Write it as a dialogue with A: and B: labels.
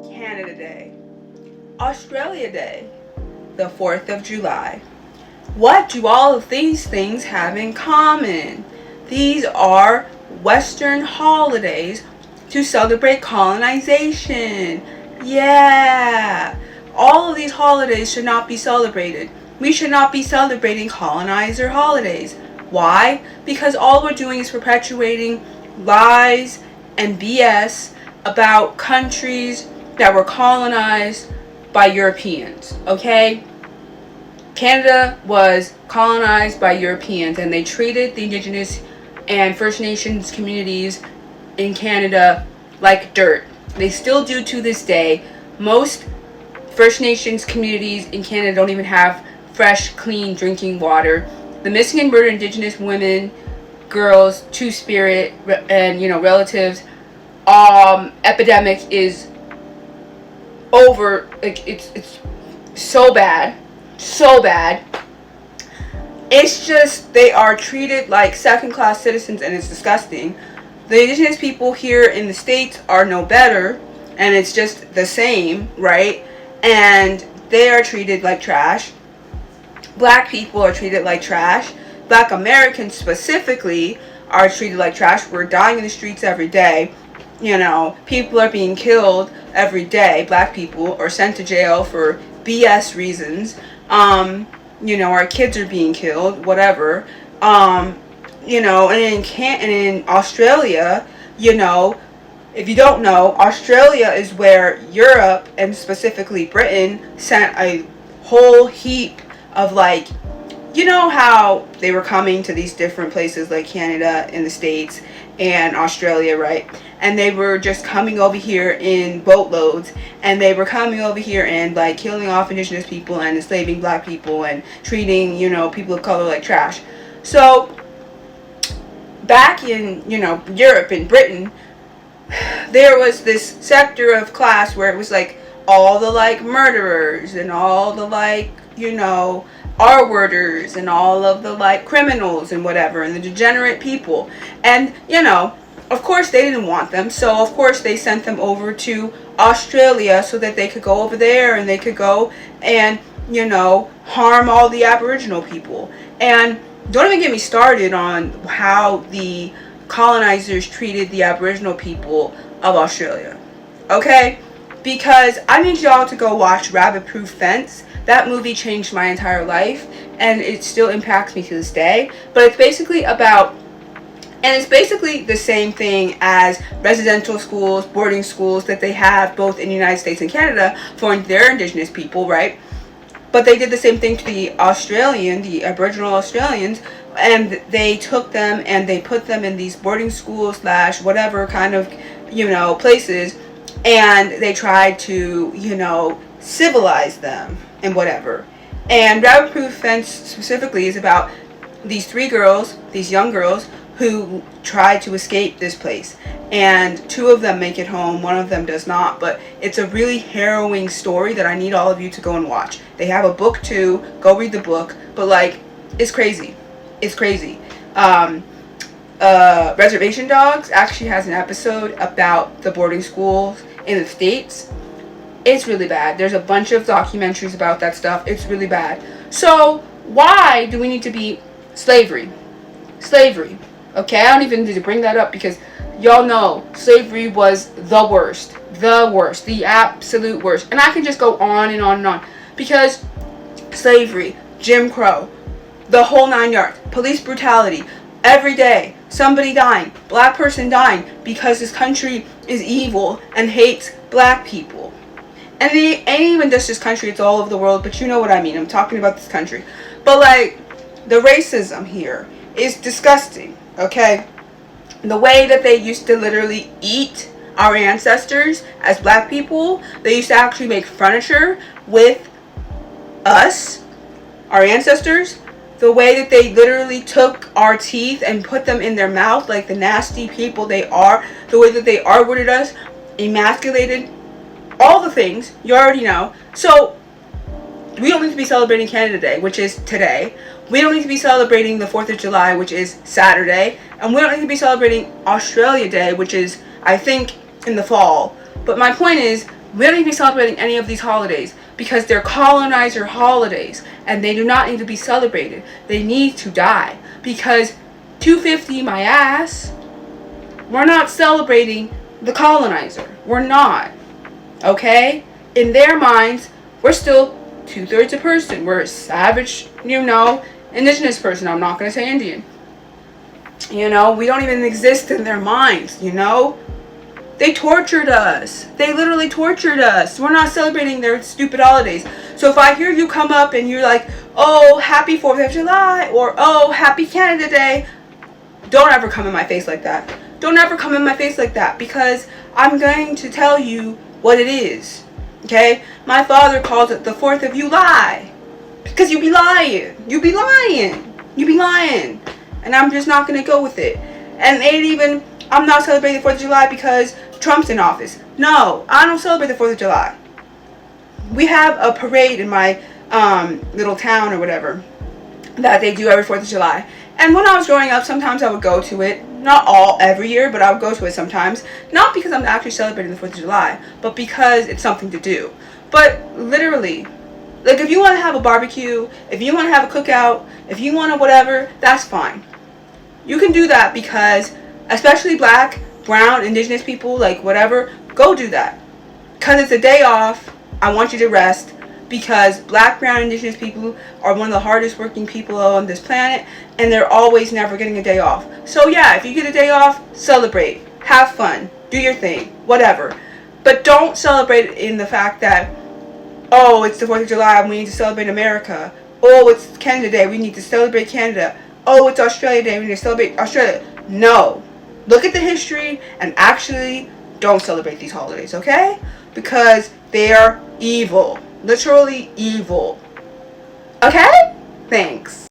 A: Canada Day, Australia Day, the 4th of July. What do all of these things have in common? These are Western holidays to celebrate colonization. Yeah! All of these holidays should not be celebrated. We should not be celebrating colonizer holidays. Why? Because all we're doing is perpetuating lies and BS about countries that were colonized by Europeans, okay? Canada was colonized by Europeans, and they treated the Indigenous and First Nations communities in Canada like dirt. They still do to this day. Most First Nations communities in Canada don't even have fresh, clean drinking water. The missing and murdered Indigenous women, girls, Two-Spirit, and relatives epidemic is over. Like it's so bad, so bad. It's just they are treated like second-class citizens, and it's disgusting. The Indigenous people here in the States are no better, and it's just the same, right? And they are treated like trash. Black people are treated like trash. Black Americans specifically are treated like trash. We're dying in the streets every day. People are being killed every day. Black people are sent to jail for BS reasons. Our kids are being killed, whatever. And in Australia, if you don't know, Australia is where Europe, and specifically Britain, sent a whole heap of how they were coming to these different places like Canada and the States and Australia, right? And they were just coming over here in boatloads, and they were coming over here and killing off Indigenous people and enslaving Black people and treating people of color like trash. So back in Europe and Britain, there was this sector of class where it was all the murderers and all the R-worders and all of the criminals and whatever, and the degenerate people. And of course they didn't want them, so of course they sent them over to Australia so that they could go over there and they could go and harm all the Aboriginal people. And don't even get me started on how the colonizers treated the Aboriginal people of Australia, okay? Because I need y'all to go watch Rabbit Proof Fence. That movie changed my entire life, and it still impacts me to this day. But it's basically the same thing as residential schools, boarding schools that they have both in the United States and Canada for their Indigenous people, right? But they did the same thing to the Aboriginal Australians, and they took them and they put them in these boarding schools / whatever kind of, places, and they tried to, civilize them and whatever. And Rabbit Proof Fence specifically is about these young girls, who try to escape this place. And 2 of them make it home, 1 of them does not, but it's a really harrowing story that I need all of you to go and watch. They have a book too, go read the book, but it's crazy. It's crazy. Reservation Dogs actually has an episode about the boarding schools in the States. It's really bad. There's a bunch of documentaries about that stuff. It's really bad. So why do we need to be slavery? Okay, I don't even need to bring that up because y'all know slavery was the worst, the absolute worst. And I can just go on and on and on, because slavery, Jim Crow, the whole 9 yards, police brutality, every day, somebody dying, Black person dying, because this country is evil and hates Black people. And it ain't even just this country, it's all over the world, but you know what I mean. I'm talking about this country. But the racism here is disgusting, okay? The way that they used to literally eat our ancestors as Black people, they used to actually make furniture with us, our ancestors. The way that they literally took our teeth and put them in their mouth like the nasty people they are. The way that they R-worded us, emasculated, all the things, you already know. So we don't need to be celebrating Canada Day, which is today. We don't need to be celebrating the 4th of July, which is Saturday. And we don't need to be celebrating Australia Day, which is, I think, in the fall. But my point is, We don't need to be celebrating any of these holidays because they're colonizer holidays and they do not need to be celebrated. They need to die because 250 my ass, we're not celebrating the colonizer. We're not. Okay? In their minds, we're still 2/3 a person. We're a savage, indigenous person. I'm not going to say Indian. We don't even exist in their minds, They tortured us. They literally tortured us. We're not celebrating their stupid holidays. So if I hear you come up and you're like, oh, happy 4th of July, or oh, happy Canada Day, don't ever come in my face like that. Don't ever come in my face like that because I'm going to tell you what it is. Okay? My father calls it the 4th of July. Because you be lying. You be lying. You be lying. And I'm just not going to go with it. And I'm not celebrating the 4th of July because Trump's in office. No, I don't celebrate the 4th of July. We have a parade in my little town or whatever that they do every 4th of July. And when I was growing up, sometimes I would go to it. Not every year, but I would go to it sometimes. Not because I'm actually celebrating the 4th of July, but because it's something to do. But literally, like if you want to have a barbecue, if you want to have a cookout, if you want to whatever, that's fine. You can do that because, especially black, brown, indigenous people, like whatever, go do that. Because it's a day off. I want you to rest. Because black, brown, indigenous people are one of the hardest working people on this planet. And they're always never getting a day off. So yeah, if you get a day off, celebrate. Have fun. Do your thing. Whatever. But don't celebrate it in the fact that, oh, it's the 4th of July and we need to celebrate America. Oh, it's Canada Day. We need to celebrate Canada. Oh, it's Australia Day. We need to celebrate Australia. No. Look at the history and actually don't celebrate these holidays, okay? Because they're evil. Literally evil. Okay? Thanks.